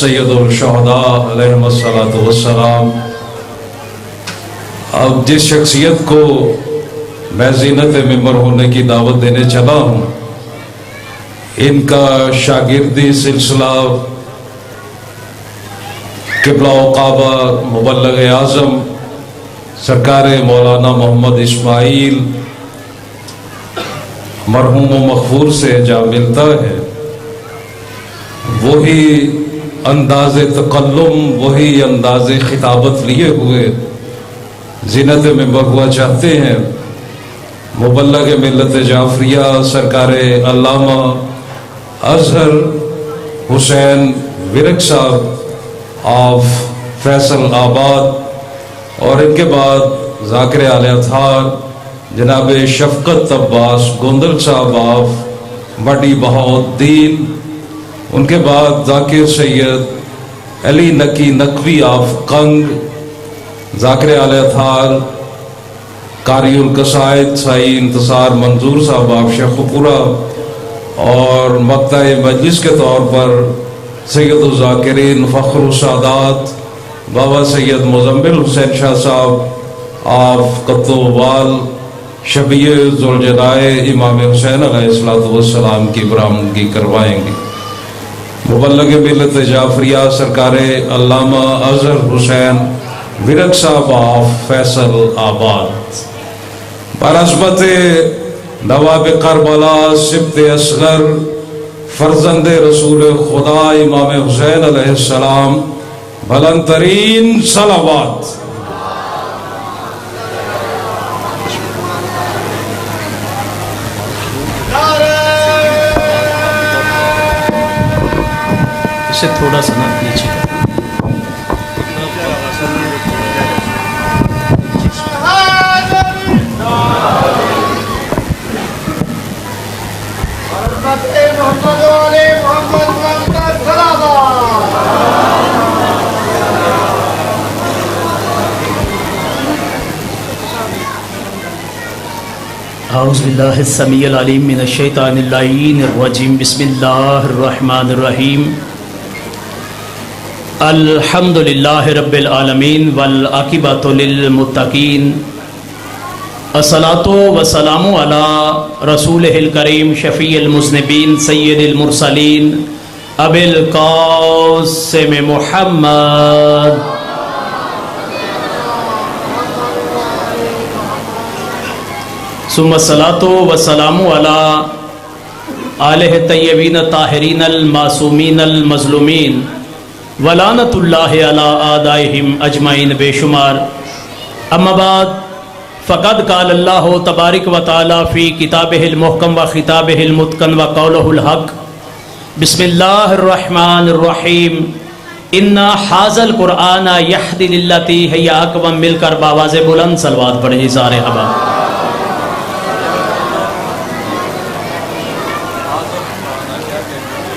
سید الشہداء علیہ الصلوۃ والسلام۔ اب جس شخصیت کو میں زینت ممبر ہونے کی دعوت دینے چلا ہوں، ان کا شاگردی سلسلہ قبلہ و کعبہ مبلغ اعظم سرکار مولانا محمد اسماعیل مرحوم و مغفور سے جا ملتا ہے، وہی انداز تکلم، وہی انداز خطابت لیے ہوئے زینت ممبر ہوا چاہتے ہیں۔ مبلغ ملت جعفریہ سرکار علامہ اظہر حسین ورک صاحب آف فیصل آباد، اور ان کے بعد ذاکر اعلی اطہار جناب شفقت عباس گوندل صاحب آف وڈی بہاؤالدین، ان کے بعد ذاکر سید علی نقی نقوی آف کنگ، ذاکر اعلی اطہار قاری القصائد سائی انتصار منظور صاحب آف شیخ پورہ، اور مقطع مجلس کے طور پر سید الذاکرین فخر السادات بابا سید مزمل حسین شاہ صاحب آف قطوبال شبیہ ذوالجلائے امام حسین علیہ السلام کی برآمدگی کروائیں گے۔ مبلغ ملت جعفریہ سرکار علامہ اظہر حسین ورک صاحب آف فیصل آباد، برعظمت نواب کربلا سبط اصغر فرزند رسول خدا امام حسین علیہ السلام، بلند ترین صلوات۔ اسے تھوڑا سا نا نیچے اعوذ باللہ السمیع العلیم من الشیطان اللعین الرجیم، بسم اللہ الرحمن الرحیم، الحمدللہ رب العالمین والعاقبۃ للمتقین، الصلاۃ والسلام علی رسولہ الکریم شفیع المذنبین سید المرسلین ابی القاسم محمد ثم الصلاۃ والسلام علی آلہ الطیبین الطاہرین المعصومین المظلومین ولعنۃ اللہ علی اعدائہم اجمعین بے شمار۔ اما بعد فقد قال اللہ تبارک و تعالی فی کتابہ المحکم و خطابہ المتقن و قولہ الحق، بسم اللہ الرحمن الرحیم، انا ھذا القرآن یہدی للتی ہی اقوم، مل کر بآواز بلند صلوات پڑھیں سارے احباب۔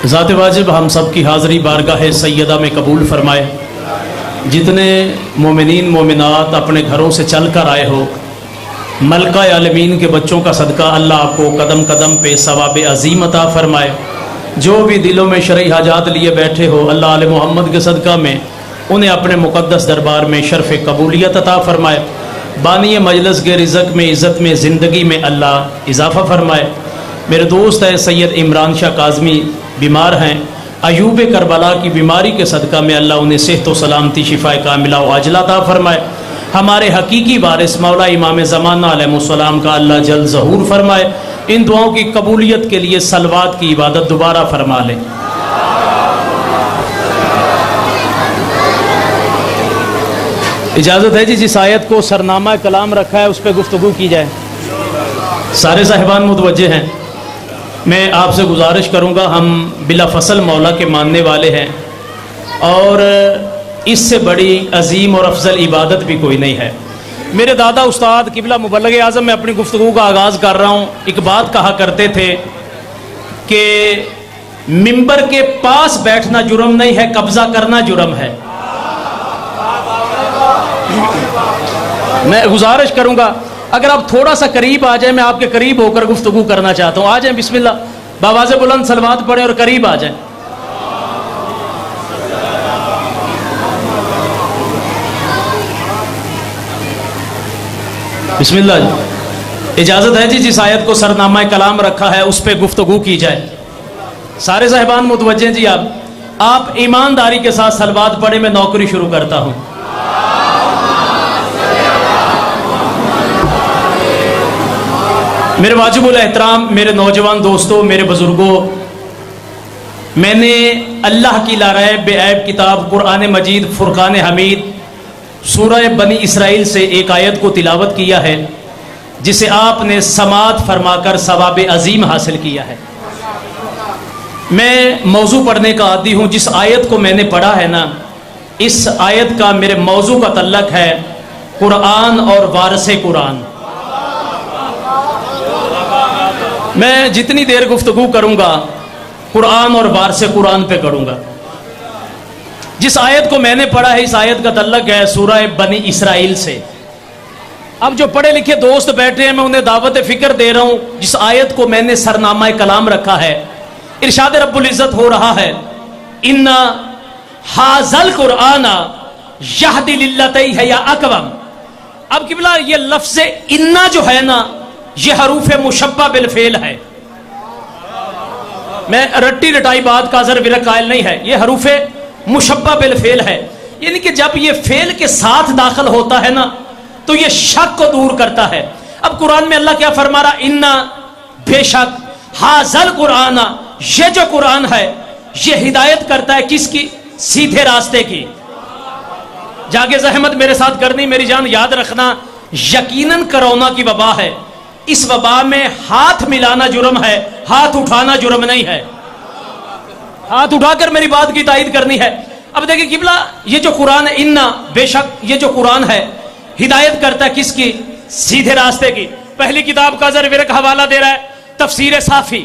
ذات واجب ہم سب کی حاضری بارگاہ سیدہ میں قبول فرمائے۔ جتنے مومنین مومنات اپنے گھروں سے چل کر آئے ہو، ملکہ عالمین کے بچوں کا صدقہ اللہ آپ کو قدم قدم پہ ثواب عظیم عطا فرمائے۔ جو بھی دلوں میں شرعی حاجات لیے بیٹھے ہو، اللہ آل محمد کے صدقہ میں انہیں اپنے مقدس دربار میں شرف قبولیت عطا فرمائے۔ بانی مجلس کے رزق میں، عزت میں، زندگی میں اللہ اضافہ فرمائے۔ میرے دوست ہے سید عمران شاہ کاظمی بیمار ہیں، ایوب کربلا کی بیماری کے صدقہ میں اللہ انہیں صحت و سلامتی، شفا کاملہ و عاجلہ عطا فرمائے۔ ہمارے حقیقی وارث مولا امام زمانہ علیہ السلام کا اللہ جلد ظہور فرمائے۔ ان دعاؤں کی قبولیت کے لیے صلوات کی عبادت دوبارہ فرما لیں۔ اجازت ہے جی جس آیت کو سرنامہ کلام رکھا ہے اس پہ گفتگو کی جائے۔ سارے صاحبان متوجہ ہیں؟ میں آپ سے گزارش کروں گا، ہم بلا فصل مولا کے ماننے والے ہیں، اور اس سے بڑی عظیم اور افضل عبادت بھی کوئی نہیں ہے۔ میرے دادا استاد قبلہ مبلغ اعظم میں اپنی گفتگو کا آغاز کر رہا ہوں، ایک بات کہا کرتے تھے کہ ممبر کے پاس بیٹھنا جرم نہیں ہے، قبضہ کرنا جرم ہے۔ میں گزارش کروں گا اگر آپ تھوڑا سا قریب آ جائیں، میں آپ کے قریب ہو کر گفتگو کرنا چاہتا ہوں۔ آ جائیں، بسم اللہ، بآواز بلند صلوات پڑھیں اور قریب آ جائیں۔ بسم اللہ جی. اجازت ہے جی جس آیت کو سرنامہ کلام رکھا ہے اس پہ گفتگو کی جائے. سارے صاحبان متوجہ جی. آپ ایمانداری کے ساتھ صلوات پڑھیں، میں نوکری شروع کرتا ہوں. میرے واجب الاحترام، میرے نوجوان دوستوں، میرے بزرگوں، میں نے اللہ کی لاریب بے عیب کتاب قرآن مجید فرقان حمید سورہ بنی اسرائیل سے ایک آیت کو تلاوت کیا ہے جسے آپ نے سماعت فرما کر ثواب عظیم حاصل کیا ہے. میں موضوع پڑھنے کا عادی ہوں. جس آیت کو میں نے پڑھا ہے نا، اس آیت کا میرے موضوع کا تعلق ہے قرآن اور وارث قرآن. میں جتنی دیر گفتگو کروں گا قرآن اور وارث قرآن پہ کروں گا. جس آیت کو میں نے پڑھا ہے اس آیت کا تعلق ہے سورہ بنی اسرائیل سے. اب جو پڑھے لکھے دوست بیٹھے ہیں میں انہیں دعوت فکر دے رہا ہوں. جس آیت کو میں نے سرنامہ کلام رکھا ہے، ارشاد رب العزت ہو رہا ہے اِنَّ هَذَا الْقُرْآنَ يَهْدِي لِلَّتِي هِيَ أَقْوَمُ. اب قبلہ یہ لفظ اِنَّ جو ہے نا، یہ حروف مشبہ بالفعل ہے. میں رٹی رٹائی بات کا ذر ورق قائل نہیں ہے، یہ حروف مشبہ بالفعل ہے. یعنی کہ جب یہ فعل کے ساتھ داخل ہوتا ہے نا تو یہ شک کو دور کرتا ہے. اب قرآن میں اللہ کیا فرما رہا؟ اِنَّ بے شک هَذَا الْقُرْآنَ، یہ جو قرآن ہے یہ ہدایت کرتا ہے کس کی؟ سیدھے راستے کی. جاگے زحمت میرے ساتھ کرنی میری جان، یاد رکھنا یقیناً کرونا کی وبا ہے. اس وبا میں ہاتھ ملانا جرم ہے، ہاتھ اٹھانا جرم نہیں ہے. ہاتھ اٹھا کر میری بات کی تائید کرنی ہے. اب دیکھیں قبلہ یہ جو قرآن ہے اِنَّ بے شک یہ جو قرآن ہے ہدایت کرتا ہے کس کی؟ سیدھے راستے کی. پہلی کتاب کا ذر ورق حوالہ دے رہا ہے تفسیر صافی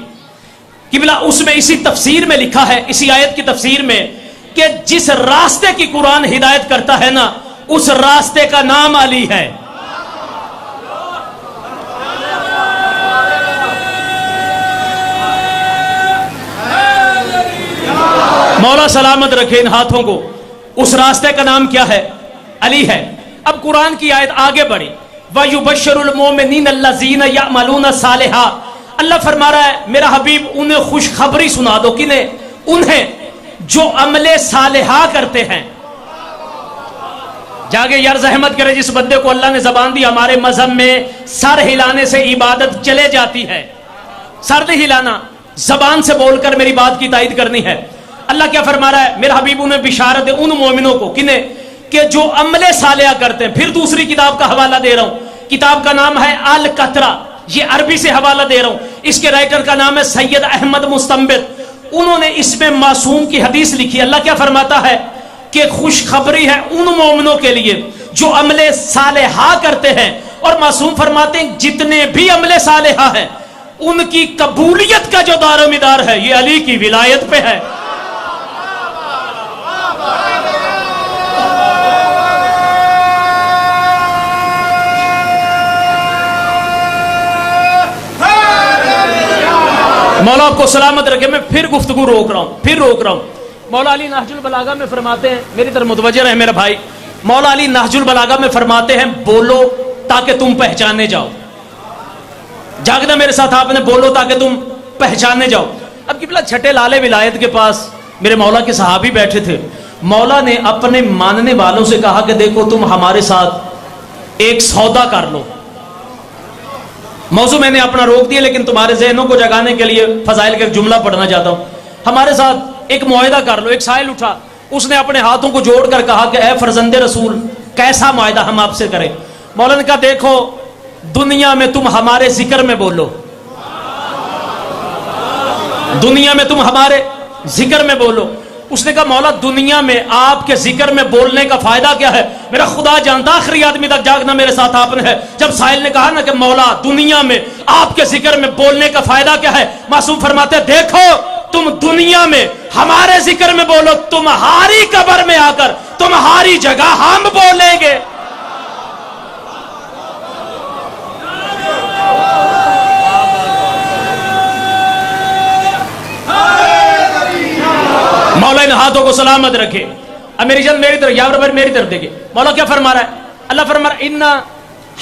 قبلہ. اس میں اسی تفسیر میں لکھا ہے، اسی آیت کی تفسیر میں، کہ جس راستے کی قرآن ہدایت کرتا ہے نا اس راستے کا نام علی ہے. مولا سلامت رکھے ان ہاتھوں کو. اس راستے کا نام کیا ہے؟ علی ہے. اب قرآن کی آیت آگے بڑھی. وَيُبَشِّرُ الْمُؤْمِنِينَ الَّذِينَ يَعْمَلُونَ الصَّالِحَاتِ. اللہ فرما رہا ہے میرا حبیب انہیں خوشخبری سنا دو. کنہیں؟ انہیں جو عمل صالحہ کرتے ہیں. جاگے یار زحمت کرے جس بندے کو اللہ نے زبان دی. ہمارے مذہب میں سر ہلانے سے عبادت چلے جاتی ہے. سر نہیں ہلانا، زبان سے بول کر میری بات کی تائید کرنی ہے. اللہ کیا فرما رہا ہے؟ میرا حبیب انہیں بشارت ہے ان مومنوں کو. کنہیں؟ کہ جو عمل صالحہ کرتے ہیں. پھر دوسری کتاب کا حوالہ دے رہا ہوں، کتاب کا نام ہے القطرہ. یہ عربی سے حوالہ دے رہا ہوں. اس کے رائٹر کا نام ہے سید احمد مستنبط. انہوں نے اس میں معصوم کی حدیث لکھی. اللہ کیا فرماتا ہے کہ خوشخبری ہے ان مومنوں کے لیے جو عمل صالحہ کرتے ہیں. اور معصوم فرماتے ہیں جتنے بھی عمل صالحہ ہیں ان کی قبولیت کا جو دار و مدار ہے یہ علی کی ولایت پہ ہے. مولا آپ کو سلامت رکھے. میں پھر گفتگو روک رہا ہوں. مولا علی نہج البلاغہ میں فرماتے ہیں، میری طرف متوجہ رہے میرا بھائی. مولا علی نہج البلاغہ میں فرماتے ہیں بولو تاکہ تم پہچانے جاؤ. جاگنا میرے ساتھ آپ نے، بولو تاکہ تم پہچانے جاؤ. اب قبلہ چھٹے لالے ولایت کے پاس میرے مولا کے صحابی بیٹھے تھے. مولا نے اپنے ماننے والوں سے کہا کہ دیکھو تم ہمارے ساتھ ایک سودا کر لو. موضوع میں نے اپنا روک دیا لیکن تمہارے ذہنوں کو جگانے کے لیے فضائل کا ایک جملہ پڑھنا چاہتا ہوں. ہمارے ساتھ ایک معاہدہ کر لو. ایک سائل اٹھا، اس نے اپنے ہاتھوں کو جوڑ کر کہا کہ اے فرزند رسول کیسا معاہدہ ہم آپ سے کریں؟ مولا نے کہا دیکھو دنیا میں تم ہمارے ذکر میں بولو، دنیا میں تم ہمارے ذکر میں بولو. اس نے کہا مولا دنیا میں آپ کے ذکر میں بولنے کا فائدہ کیا ہے؟ میرا خدا جانتا آخری آدمی تک جاگنا میرے ساتھ آپ نے ہے. جب سائل نے کہا نا کہ مولا دنیا میں آپ کے ذکر میں بولنے کا فائدہ کیا ہے؟ معصوم فرماتے دیکھو تم دنیا میں ہمارے ذکر میں بولو، تمہاری قبر میں آ کر تمہاری جگہ ہم بولیں گے. مولا ان ہاتھوں کو سلامت رکھے. اب میری جان میری طرف، یا رب میری طرف دیکھیں مولا کیا فرما رہا ہے. اللہ فرما رہا ہے اِنَّ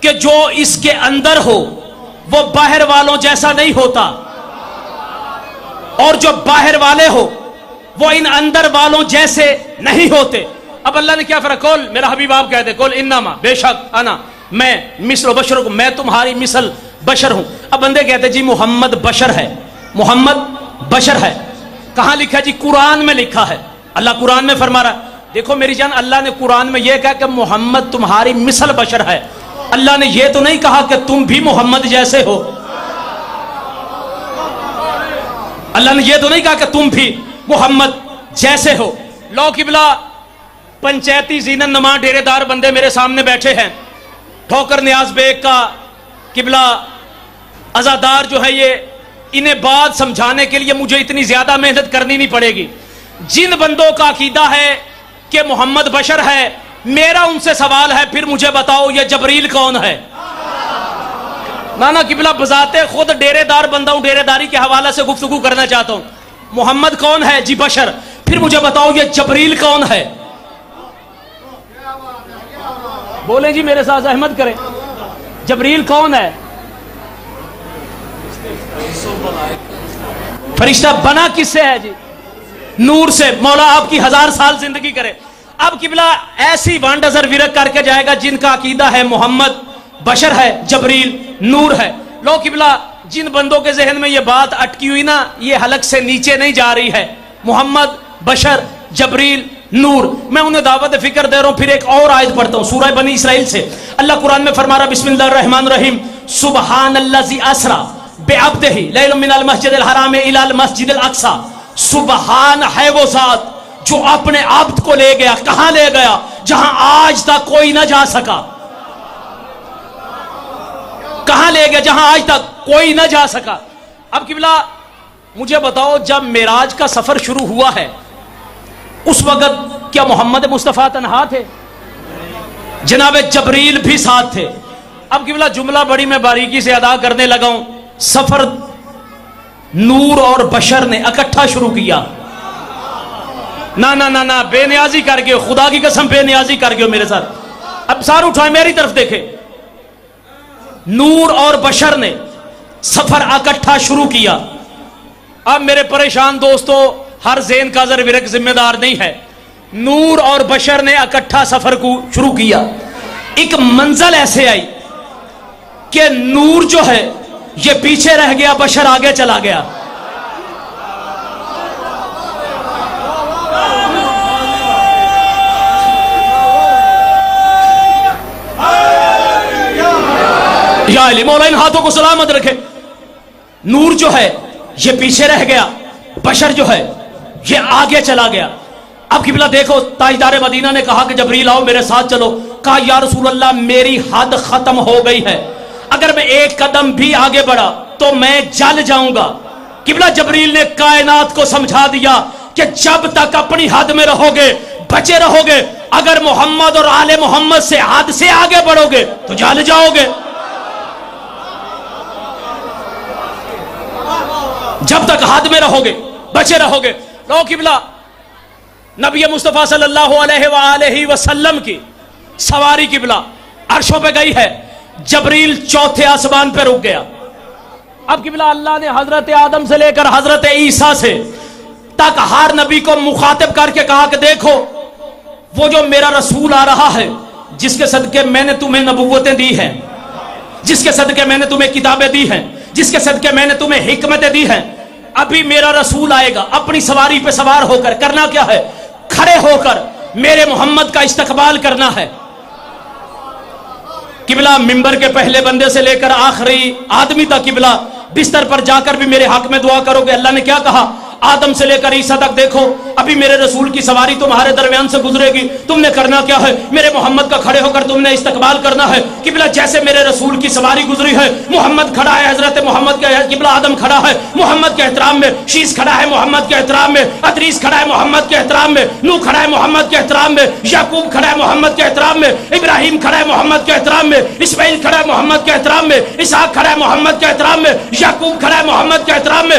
کہ جو اس کے اندر ہو وہ باہر والوں جیسا نہیں ہوتا، اور جو باہر والے ہو وہ ان اندر والوں جیسے نہیں ہوتے۔ اب اللہ نے کیا فرق، کول میرا حبیب آپ کہتے کول انما بے شک انا میں مثل بشرکم میں تمہاری مثل بشر ہوں۔ اب بندے کہتے جی محمد بشر ہے، محمد بشر ہے، کہاں لکھا جی قرآن میں لکھا ہے، اللہ قرآن میں فرما رہا ہے۔ دیکھو میری جان، اللہ نے قرآن میں یہ کہا کہ محمد تمہاری مثل بشر ہے، اللہ نے یہ تو نہیں کہا کہ تم بھی محمد جیسے ہو، اللہ نے یہ تو نہیں کہا کہ تم بھی محمد جیسے ہو۔ لو قبلہ پنچایتی زینت نما ڈیرے دار بندے میرے سامنے بیٹھے ہیں، ٹھوکر نیاز بیگ کا قبلہ عزادار جو ہے، یہ انہیں بات سمجھانے کے لیے مجھے اتنی زیادہ محنت کرنی نہیں پڑے گی۔ جن بندوں کا عقیدہ ہے کہ محمد بشر ہے، میرا ان سے سوال ہے پھر مجھے بتاؤ یہ جبریل کون ہے؟ نانا قبلہ بذاتے خود ڈیرے دار بندہ ہوں، ڈیرے داری کے حوالے سے گفتگو کرنا چاہتا ہوں۔ محمد کون ہے؟ جی بشر، پھر مجھے بتاؤ یہ جبریل کون ہے؟ بولیں جی میرے ساتھ احمد کریں، جبریل کون ہے؟ فرشتہ بنا کس سے ہے جی؟ نور سے۔ مولا آپ کی 1000 سال زندگی کرے۔ اب قبلہ ایسی وانڈزر ورک کر کے جائے گا جن کا عقیدہ ہے محمد بشر ہے، جبریل نور ہے۔ لو قبلہ جن بندوں کے ذہن میں یہ بات اٹکی ہوئی نا، یہ حلق سے نیچے نہیں جا رہی ہے، محمد بشر جبریل نور، میں انہیں دعوت فکر دے رہا ہوں۔ پھر ایک اور آیت پڑھتا ہوں سورہ بنی اسرائیل سے، اللہ قرآن میں فرما رہا بسم اللہ الرحمن الرحیم سبحان الذی اسری بعبدہ لیلا من المسجد الحرام الی المسجد الاقصی۔ سبحان ہے وہ ذات جو اپنے عبد کو لے گیا، کہاں لے گیا؟ جہاں آج تک کوئی نہ جا سکا۔ کہاں لے گیا؟ جہاں آج تک کوئی نہ جا سکا۔ اب قبلہ مجھے بتاؤ جب معراج کا سفر شروع ہوا ہے اس وقت کیا محمد مصطفیٰ تنہا تھے؟ جناب جبریل بھی ساتھ تھے۔ اب قبلہ جملہ بڑی میں باریکی سے ادا کرنے لگا ہوں۔ سفر نور اور بشر نے اکٹھا شروع کیا۔ نا نا نا نا بے نیازی کر گئے، خدا کی قسم بے نیازی کر گئے میرے ساتھ۔ اب سار اٹھائے میری طرف دیکھیں، نور اور بشر نے سفر اکٹھا شروع کیا۔ اب میرے پریشان دوستو، ہر ذہن کا ذر ورک ذمہ دار نہیں ہے۔ نور اور بشر نے اکٹھا سفر کو شروع کیا۔ ایک منزل ایسے آئی کہ نور جو ہے یہ پیچھے رہ گیا، بشر آگے چلا گیا۔ یا علی مولا ان ہاتھوں کو سلامت رکھے۔ نور جو ہے یہ پیچھے رہ گیا، بشر جو ہے یہ آگے چلا گیا۔ اب قبلہ دیکھو، تاجدار مدینہ نے کہا کہ جبریل آؤ میرے ساتھ چلو۔ کہا یا رسول اللہ میری حد ختم ہو گئی ہے، اگر میں ایک قدم بھی آگے بڑھا تو میں جل جاؤں گا۔ قبلہ جبریل نے کائنات کو سمجھا دیا کہ جب تک اپنی حد میں رہو گے بچے رہو گے، اگر محمد اور آل محمد سے حد سے آگے بڑھو گے تو جل جاؤ گے۔ جب تک حد میں رہو گے بچے رہو گے۔ لو قبلہ نبی مصطفیٰ صلی اللہ علیہ وآلہ وسلم کی سواری قبلہ عرشوں پہ گئی ہے، جبریل چوتھے آسمان پہ رک گیا۔ اب قبلہ اللہ نے حضرت آدم سے لے کر حضرت عیسیٰ سے تک ہر نبی کو مخاطب کر کے کہا کہ دیکھو وہ جو میرا رسول آ رہا ہے، جس کے صدقے میں نے تمہیں نبوتیں دی ہیں، جس کے صدقے میں نے تمہیں کتابیں دی ہیں، جس کے صدقے میں نے تمہیں حکمتیں دی ہیں، ابھی میرا رسول آئے گا۔ اپنی سواری پہ سوار ہو کر کرنا کیا ہے؟ کھڑے ہو کر میرے محمد کا استقبال کرنا ہے۔ قبلہ ممبر کے پہلے بندے سے لے کر آخری آدمی تک قبلہ بستر پر جا کر بھی میرے حق میں دعا کرو گے۔ اللہ نے کیا کہا؟ آدم سے لے کر عیسیٰ تک دیکھو ابھی میرے رسول کی سواری تمہارے درمیان سے گزرے گی، تم نے کرنا کیا ہے؟ میرے محمد کا کھڑے ہو کر تم نے استقبال کرنا ہے۔ قبلہ جیسے میرے رسول کی سواری گزری ہے، محمد کھڑا ہے، حضرت محمد کے قبلہ آدم کھڑا ہے محمد کے احترام میں، شیس کھڑا ہے محمد کے احترام میں، ادریس کھڑا ہے محمد کے احترام میں، نوح کھڑا ہے محمد کے احترام میں، یعقوب کھڑا ہے محمد کے احترام میں، ابراہیم کھڑا ہے محمد کے احترام میں، اسماعیل کھڑا ہے محمد کے احترام میں، اسحاق کھڑا ہے محمد کے احترام میں، یعقوب کھڑا ہے محمد کے احترام میں،